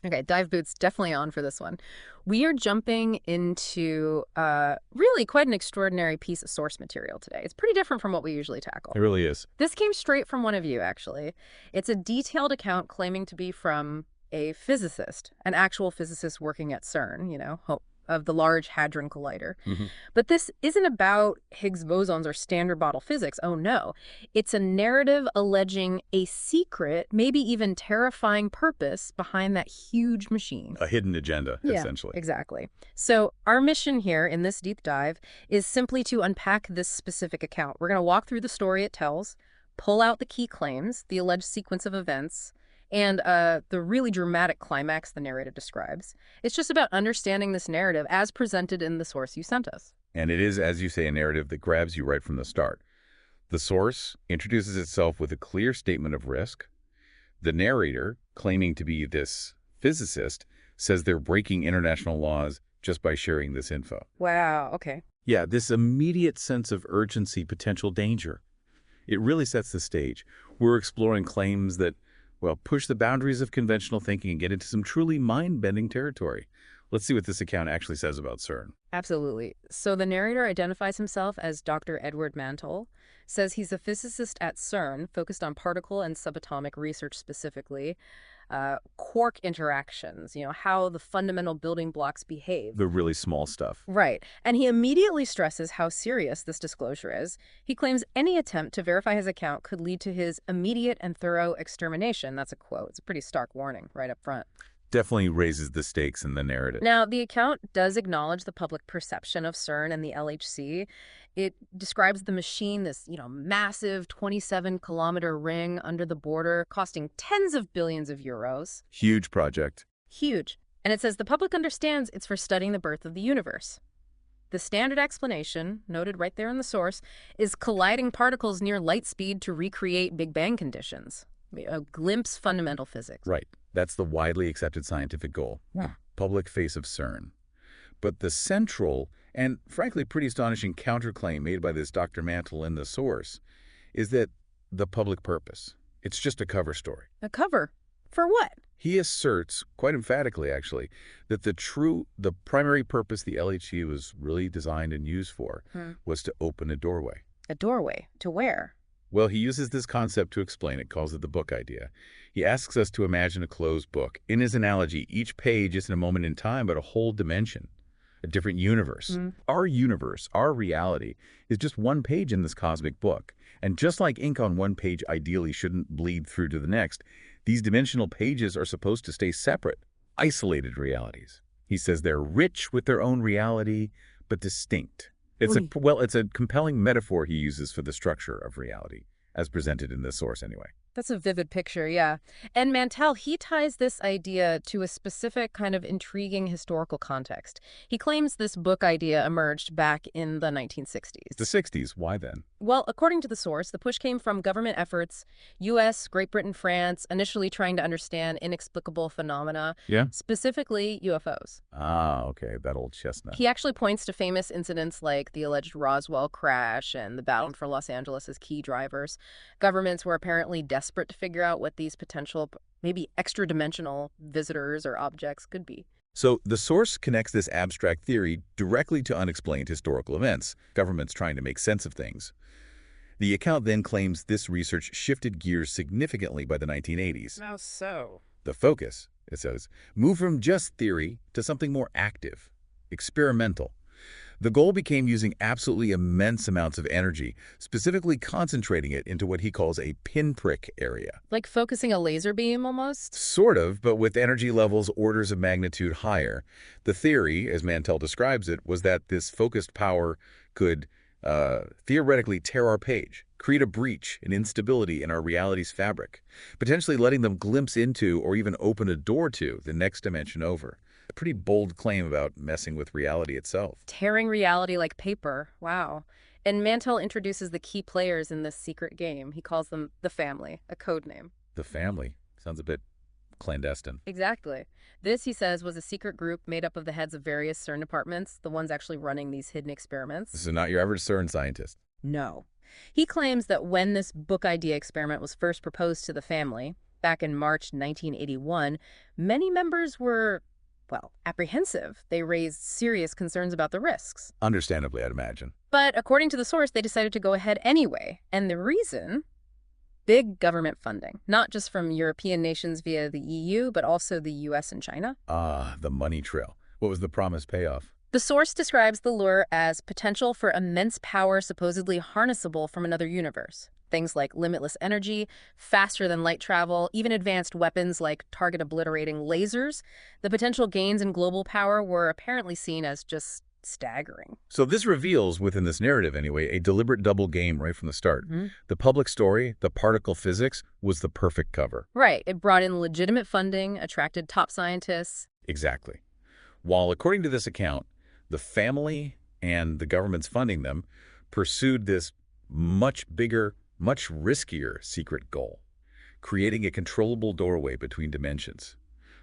Okay, dive boots definitely on for this one. We are jumping into really quite an extraordinary piece of source material today. It's pretty different from what we usually It tackle. really is. This came straight from one of you, actually. It's a detailed account claiming to be from a physicist, an actual physicist working at CERN, of the Large Hadron Collider. Hmm. But this isn't about Higgs bosons or standard model physics. Oh, no. It's a narrative alleging a secret, maybe even terrifying purpose behind that huge machine. A hidden agenda, Yeah, essentially. exactly. So our mission here in this deep dive is simply to unpack this specific account. We're going to walk through the story it tells, pull out the key claims, the alleged sequence of events, and the really dramatic climax the narrative describes. It's just about understanding this narrative as presented in the source you sent us. And it is, as you say, a narrative that grabs you right from the start. The source introduces itself with a clear statement of risk. The narrator, claiming to be this physicist, says they're breaking international laws just by sharing this info. Wow, okay. Yeah, this immediate sense of urgency, potential danger. It really sets the stage. We're exploring claims that, well, push the boundaries of conventional thinking and get into some truly mind-bending territory. Let's see what this account actually says about CERN. Absolutely. So the narrator identifies himself as Dr. Edward Mantle, says he's a physicist at CERN, focused on particle and subatomic research specifically, quark interactions, how the fundamental building blocks behave. The really small stuff. Right. And he immediately stresses how serious this disclosure is. He claims any attempt to verify his account could lead to his immediate and thorough extermination. That's a quote. It's a pretty stark warning right up front. Definitely raises the stakes in the narrative. Now, the account does acknowledge the public perception of CERN and the LHC. It describes the machine, this, massive 27-kilometer ring under the border, costing tens of billions of euros. Huge project. Huge. And it says the public understands it's for studying the birth of the universe. The standard explanation, noted right there in the source, is colliding particles near light speed to recreate Big Bang conditions. A glimpse fundamental physics. Right. That's the widely accepted scientific goal. Yeah. Public face of CERN. But the central and, frankly, pretty astonishing counterclaim made by this Dr. Mantle in the source is that the public purpose. It's just a cover story. A cover? For what? He asserts, quite emphatically actually, that the primary purpose the LHC was really designed and used for was to open a doorway. A doorway? To where? Well, he uses this concept to explain it, calls it the book idea. He asks us to imagine a closed book. In his analogy, each page isn't a moment in time, but a whole dimension, a different universe. Our universe, our reality, is just one page in this cosmic book. And just like ink on one page ideally shouldn't bleed through to the next, these dimensional pages are supposed to stay separate, isolated realities. He says they're rich with their own reality, but distinct. It's a compelling metaphor he uses for the structure of reality, as presented in this source anyway. That's a vivid picture, yeah. And Mantell, he ties this idea to a specific kind of intriguing historical context. He claims this book idea emerged back in the 1960s. The 60s, why then? Well, according to the source, the push came from government efforts, U.S., Great Britain, France, initially trying to understand inexplicable phenomena, Yeah? specifically UFOs. Ah, okay, that old chestnut. He actually points to famous incidents like the alleged Roswell crash and the battle for Los Angeles as key drivers. Governments were apparently desperate to figure out what these potential, maybe extra-dimensional visitors or objects could be. So the source connects this abstract theory directly to unexplained historical events, governments trying to make sense of things. The account then claims this research shifted gears significantly by the 1980s. How so? The focus, it says, moved from just theory to something more active, experimental. The goal became using absolutely immense amounts of energy, specifically concentrating it into what he calls a pinprick area. Like focusing a laser beam almost? Sort of, but with energy levels orders of magnitude higher. The theory, as Mantell describes it, was that this focused power could theoretically tear our page, create a breach, an instability in our reality's fabric, potentially letting them glimpse into or even open a door to the next dimension over. A pretty bold claim about messing with reality itself. Tearing reality like paper. Wow. And Mantell introduces the key players in this secret game. He calls them the family, a code name. The family. Sounds a bit clandestine. Exactly. This, he says, was a secret group made up of the heads of various CERN departments, the ones actually running these hidden experiments. This is not your average CERN scientist. No. He claims that when this book idea experiment was first proposed to the family, back in March 1981, many members were, well, apprehensive. They raised serious concerns about the risks. Understandably, I'd imagine. But according to the source, they decided to go ahead anyway. And the reason? Big government funding, not just from European nations via the EU, but also the US and China. Ah, the money trail. What was the promised payoff? The source describes the lure as potential for immense power supposedly harnessable from another universe. Things like limitless energy, faster than light travel, even advanced weapons like target-obliterating lasers. The potential gains in global power were apparently seen as just staggering. So this reveals, within this narrative anyway, a deliberate double game right from the start. The public story, the particle physics, was the perfect cover. Right. It brought in legitimate funding, attracted top scientists. Exactly. While, according to this account, the family and the governments funding them pursued this much bigger, much riskier secret goal, creating a controllable doorway between dimensions.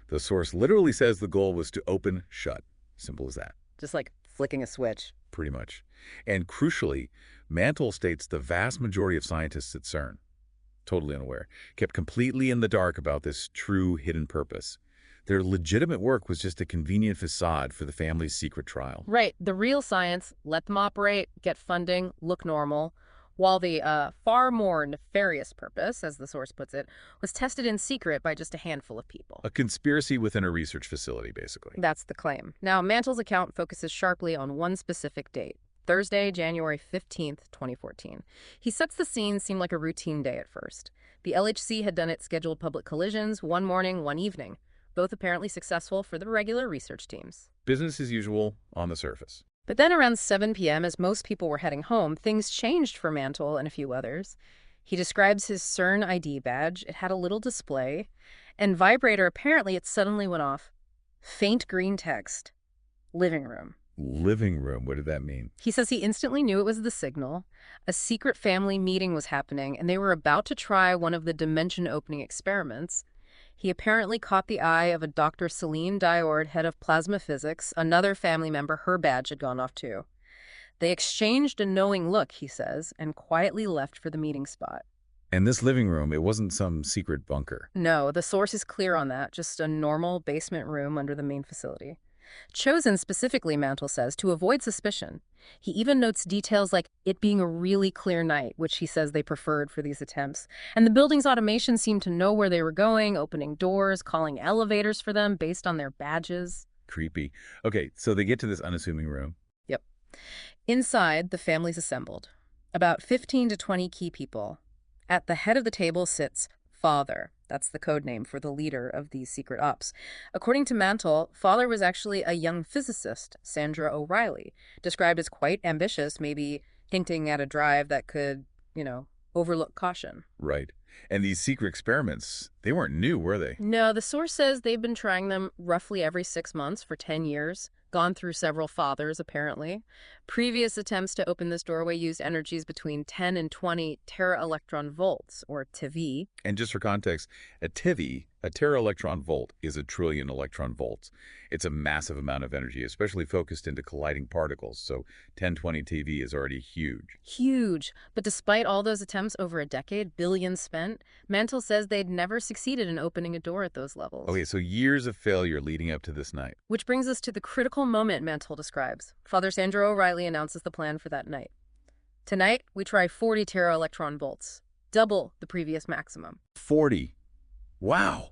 The source literally says the goal was to open, shut. Simple as that. Just like flicking a switch. Pretty much. And crucially, Mantle states the vast majority of scientists at CERN, totally unaware, kept completely in the dark about this true hidden purpose. Their legitimate work was just a convenient facade for the family's secret trial. Right. The real science, let them operate, get funding, look normal, while the far more nefarious purpose, as the source puts it, was tested in secret by just a handful of people. A conspiracy within a research facility, basically. That's the claim. Now, Mantle's account focuses sharply on one specific date, Thursday, January 15th, 2014. He sets the scene seem like a routine day at first. The LHC had done its scheduled public collisions, one morning, one evening, both apparently successful for the regular research teams. Business as usual on the surface. But then around 7 p.m., as most people were heading home, things changed for Mantle and a few others. He describes his CERN ID badge. It had a little display. And vibrator, apparently it suddenly went off. Faint green text. Living room. Living room, what did that mean? He says he instantly knew it was the signal. A secret family meeting was happening, and they were about to try one of the dimension-opening experiments. He apparently caught the eye of a Dr. Celine Diord, head of plasma physics. Another family member, her badge had gone off too. They exchanged a knowing look, he says, and quietly left for the meeting spot. And this living room, it wasn't some secret bunker. No, the source is clear on that, just a normal basement room under the main facility. Chosen specifically, Mantle says, to avoid suspicion. He even notes details like it being a really clear night, which he says they preferred for these attempts. And the building's automation seemed to know where they were going, opening doors, calling elevators for them based on their badges. Creepy. Okay, so they get to this unassuming room. Yep. Inside, the family's assembled. About 15 to 20 key people. At the head of the table sits Father. That's the code name for the leader of these secret ops. According to Mantle, Father was actually a young physicist, Sandra O'Reilly, described as quite ambitious, maybe hinting at a drive that could, overlook caution. Right. And these secret experiments, they weren't new, were they? No, the source says they've been trying them roughly every 6 months for 10 years. Gone through several fathers, apparently. Previous attempts to open this doorway used energies between 10 and 20 tera-electron volts, or TeV. And just for context, a TeV, a tera-electron volt, is a trillion electron volts. It's a massive amount of energy, especially focused into colliding particles, so 1020 TeV is already huge. Huge. But despite all those attempts over a decade, billions spent, Mantle says they'd never succeeded in opening a door at those levels. Okay, so years of failure leading up to this night. Which brings us to the critical moment Mantle describes. Father Sandra O'Reilly announces the plan for that night. Tonight, we try 40 tera-electron volts, double the previous maximum. 40. Wow.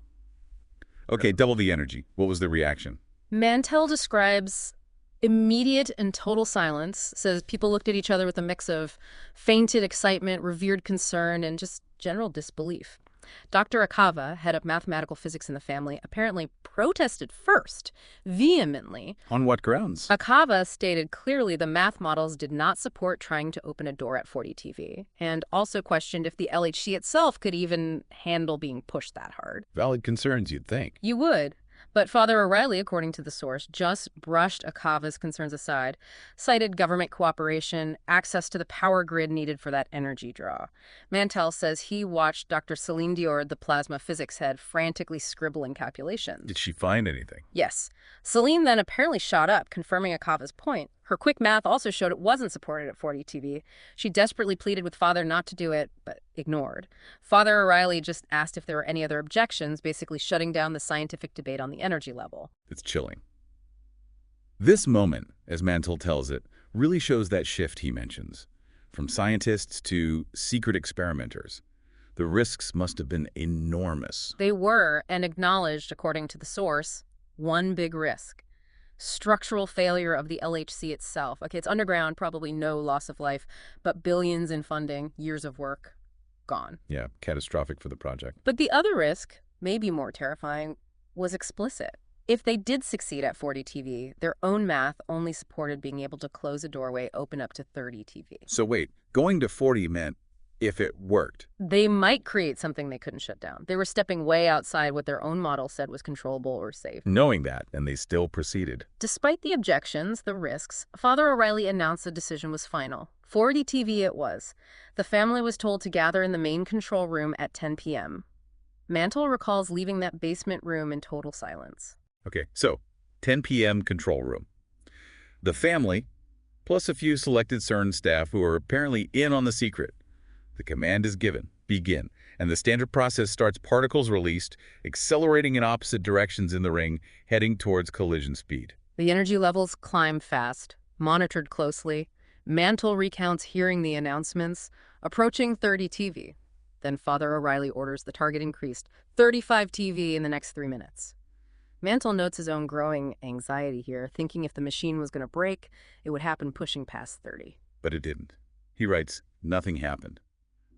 Okay, double the energy. What was the reaction? Mantle describes immediate and total silence, says people looked at each other with a mix of fainted excitement, revered concern, and just general disbelief. Dr. Akava, head of mathematical physics in the family, apparently protested first, vehemently. On what grounds? Akava stated clearly the math models did not support trying to open a door at 40 TeV, and also questioned if the LHC itself could even handle being pushed that hard. Valid concerns, you'd think. You would. But Father O'Reilly, according to the source, just brushed Akava's concerns aside, cited government cooperation, access to the power grid needed for that energy draw. Mantle says he watched Dr. Celine Diord, the plasma physics head, frantically scribbling calculations. Did she find anything? Yes. Celine then apparently shot up, confirming Akava's point. Her quick math also showed it wasn't supported at 40 TV. She desperately pleaded with Father not to do it, but ignored. Father O'Reilly just asked if there were any other objections, basically shutting down the scientific debate on the energy level. It's chilling. This moment, as Mantle tells it, really shows that shift he mentions. From scientists to secret experimenters. The risks must have been enormous. They were, and acknowledged, according to the source, one big risk. Structural failure of the LHC itself. Okay, it's underground, probably no loss of life, but billions in funding, years of work, gone. Yeah, catastrophic for the project. But the other risk, maybe more terrifying, was explicit. If they did succeed at 40 TV, their own math only supported being able to close a doorway open up to 30 TV. So wait, going to 40 meant if it worked. They might create something they couldn't shut down. They were stepping way outside what their own model said was controllable or safe. Knowing that, and they still proceeded. Despite the objections, the risks, Father O'Reilly announced the decision was final. 40 TV it was. The family was told to gather in the main control room at 10 p.m. Mantle recalls leaving that basement room in total silence. Okay, so 10 p.m. control room. The family, plus a few selected CERN staff who are apparently in on the secret. The command is given, begin, and the standard process starts particles released, accelerating in opposite directions in the ring, heading towards collision speed. The energy levels climb fast, monitored closely. Mantle recounts hearing the announcements, approaching 30 TV. Then Father O'Reilly orders the target increased, 35 TV in the next 3 minutes. Mantle notes his own growing anxiety here, thinking if the machine was going to break, it would happen pushing past 30. But it didn't. He writes, nothing happened.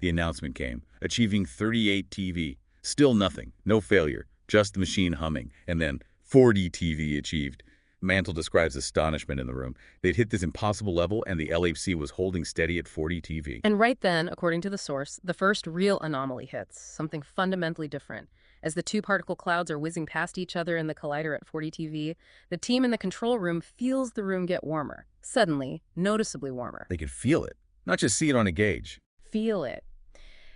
The announcement came, achieving 38 TV. Still nothing, no failure, just the machine humming. And then 40 TV achieved. Mantle describes astonishment in the room. They'd hit this impossible level, and the LHC was holding steady at 40 TV. And right then, according to the source, the first real anomaly hits, something fundamentally different. As the two particle clouds are whizzing past each other in the collider at 40 TV, the team in the control room feels the room get warmer. Suddenly, noticeably warmer. They could feel it, not just see it on a gauge. Feel it.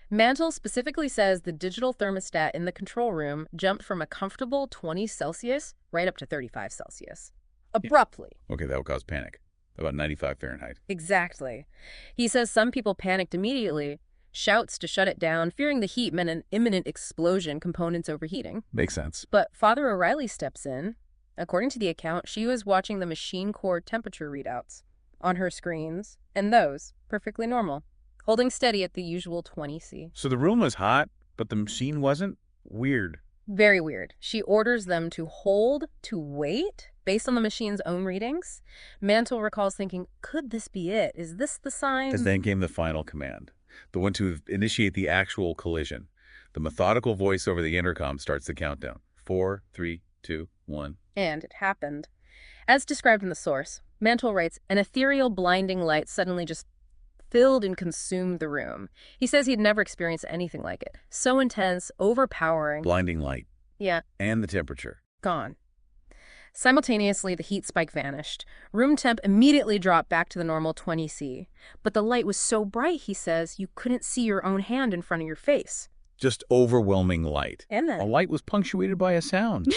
Mantle specifically says the digital thermostat in the control room jumped from a comfortable 20 Celsius right up to 35 Celsius. Abruptly. Okay, that would cause panic. About 95 Fahrenheit. Exactly. He says some people panicked immediately. Shouts to shut it down, fearing the heat meant an imminent explosion, components overheating. Makes sense. But Father O'Reilly steps in. According to the account, she was watching the machine core temperature readouts on her screens, and those, perfectly normal, holding steady at the usual 20 C. So the room was hot, but the machine wasn't? Weird. Very weird. She orders them to hold, to wait, based on the machine's own readings. Mantle recalls thinking, could this be it? Is this the sign? And then came the final command, the one to initiate the actual collision. The methodical voice over the intercom starts the countdown. 4, 3, 2, 1. And it happened. As described in the source, Mantle writes, an ethereal blinding light suddenly just filled and consumed the room. He says he'd never experienced anything like it. So intense, overpowering. Blinding light. Yeah. And the temperature. Gone. Simultaneously, the heat spike vanished. Room temp immediately dropped back to the normal 20 C. But the light was so bright, he says, you couldn't see your own hand in front of your face. Just overwhelming light. And then a light was punctuated by a sound.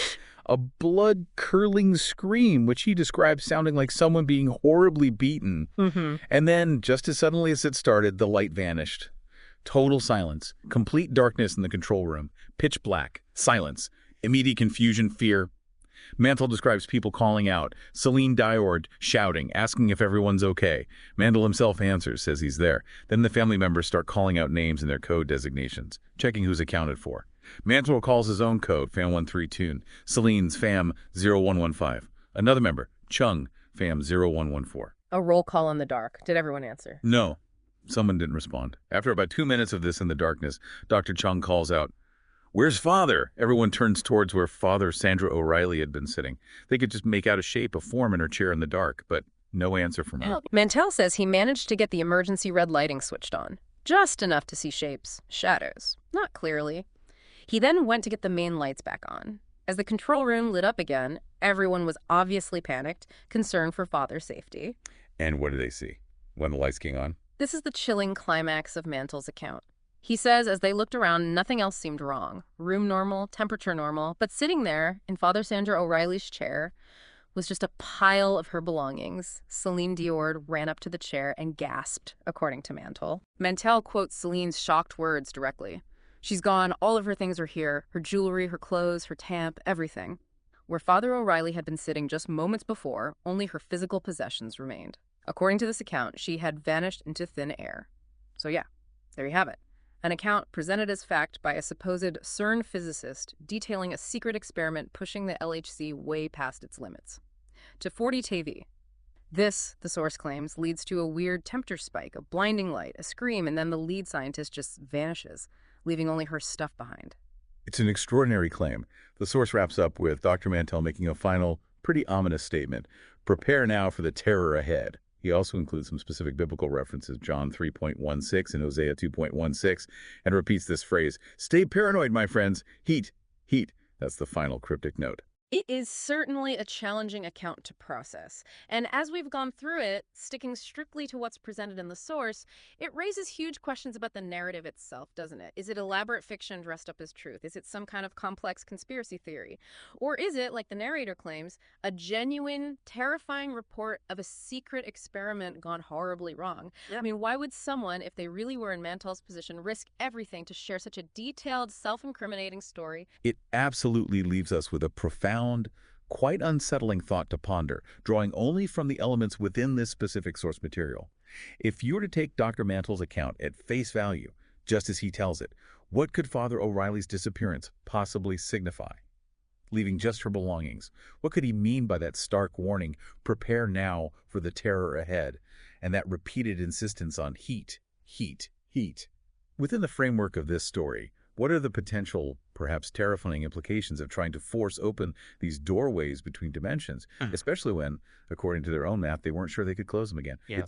A blood-curdling scream, which he describes sounding like someone being horribly beaten. And then, just as suddenly as it started, the light vanished. Total silence. Complete darkness in the control room. Pitch black. Silence. Immediate confusion, fear. Mantle describes people calling out. Celine Diord shouting, asking if everyone's okay. Mantle himself answers, says he's there. Then the family members start calling out names and their code designations, checking who's accounted for. Mantle recalls his own code, FAM132. Celine's FAM0115. Another member, Chung, FAM0114. a roll call in the dark. Did everyone answer? No. Someone didn't respond. After about 2 minutes of this in the darkness, Dr. Chung calls out, "Where's Father?" Everyone turns towards where Father Sandra O'Reilly had been sitting. They could just make out a shape, a form in her chair in the dark, but no answer from her. Mantell says he managed to get the emergency red lighting switched on. Just enough to see shapes, shadows, not clearly. He then went to get the main lights back on. As the control room lit up again, everyone was obviously panicked, concerned for Father's safety. And what did they see when the lights came on? This is the chilling climax of Mantell's account. He says as they looked around, nothing else seemed wrong. Room normal, temperature normal, but sitting there in Father Sandra O'Reilly's chair was just a pile of her belongings. Celine Dior ran up to the chair and gasped, according to Mantel. Mantel quotes Celine's shocked words directly. She's gone, all of her things are here, her jewelry, her clothes, her tamp, everything. Where Father O'Reilly had been sitting just moments before, only her physical possessions remained. According to this account, she had vanished into thin air. So yeah, there you have it. An account presented as fact by a supposed CERN physicist detailing a secret experiment pushing the LHC way past its limits. To 40 TV. This, the source claims, leads to a weird temperature spike, a blinding light, a scream, and then the lead scientist just vanishes, leaving only her stuff behind. It's an extraordinary claim. The source wraps up with Dr. Mantell making a final, pretty ominous statement. Prepare now for the terror ahead. He also includes some specific biblical references, John 3.16 and Hosea 2.16, and repeats this phrase, stay paranoid, my friends. Heat, heat. That's the final cryptic note. It is certainly a challenging account to process, and as we've gone through it, sticking strictly to what's presented in the source, it raises huge questions about the narrative itself, doesn't it? Is it elaborate fiction dressed up as truth? Is it some kind of complex conspiracy theory? Or is it, like the narrator claims, a genuine, terrifying report of a secret experiment gone horribly wrong? Yeah. I mean, why would someone, if they really were in Mantell's position, risk everything to share such a detailed, self-incriminating story? It absolutely leaves us with a profound, quite unsettling thought to ponder, drawing only from the elements within this specific source material. If you were to take Dr. Mantell's account at face value, just as he tells it, what could Father O'Reilly's disappearance possibly signify? Leaving just her belongings, what could he mean by that stark warning, prepare now for the terror ahead, and that repeated insistence on heat, heat, heat? Within the framework of this story, what are the potential, perhaps terrifying implications of trying to force open these doorways between dimensions, especially when, according to their own math, they weren't sure they could close them again? Yeah.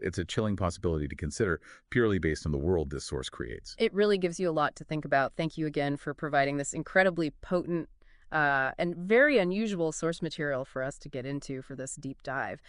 It's a chilling possibility to consider purely based on the world this source creates. It really gives you a lot to think about. Thank you again for providing this incredibly potent and very unusual source material for us to get into for this deep dive.